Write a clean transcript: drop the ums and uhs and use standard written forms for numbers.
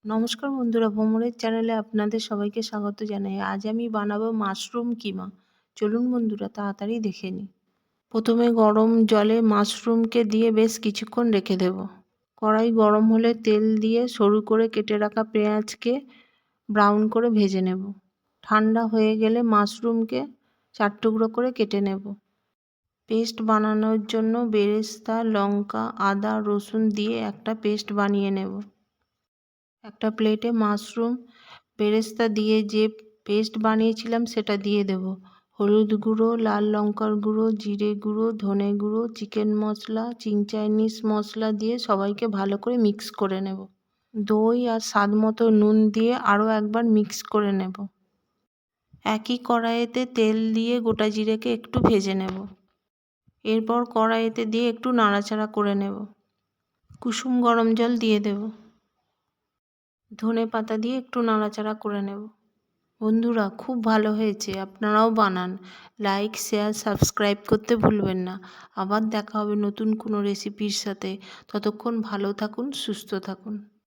নমস্কার বন্ধুরা, ভ্রমণের চ্যানেলে আপনাদের সবাইকে স্বাগত জানাই। আজ আমি বানাবো মাশরুম কিমা। চলুন বন্ধুরা তাড়াতাড়ি দেখে নিই। প্রথমে গরম জলে মাশরুমকে দিয়ে বেশ কিছুক্ষণ রেখে দেব। কড়াই গরম হলে তেল দিয়ে সরু করে কেটে রাখা পেঁয়াজকে ব্রাউন করে ভেজে নেব। ঠান্ডা হয়ে গেলে মাশরুমকে 4 টুকরো করে কেটে নেব। পেস্ট বানানোর জন্য বেরেস্তা, লঙ্কা, আদা, রসুন দিয়ে একটা পেস্ট বানিয়ে নেব। একটা প্লেটে মাশরুম বেরেস্তা দিয়ে যে পেস্ট বানিয়েছিলাম সেটা দিয়ে দেব। হলুদ গুঁড়ো, লাল লঙ্কার গুঁড়ো, জিরে গুঁড়ো, ধনে গুঁড়ো, চিকেন মশলা, চাইনিজ মশলা দিয়ে সবাইকে ভালো করে মিক্স করে নেব। দই আর স্বাদ মতো নুন দিয়ে আরও একবার মিক্স করে নেব। একই কড়াইতে তেল দিয়ে গোটা জিরেকে একটু ভেজে নেব। এরপর কড়াইতে দিয়ে একটু নাড়াচাড়া করে নেব। কুসুম গরম জল দিয়ে দেব। ধনেপাতা দিয়ে একটু নাড়াচাড়া করে নেব। বন্ধুরা খুব ভালো হয়েছে, আপনারাও বানান। লাইক, শেয়ার, সাবস্ক্রাইব করতে ভুলবেন না। আবার দেখা হবে নতুন কোনো রেসিপির সাথে। ততক্ষণ ভালো থাকুন, সুস্থ থাকুন।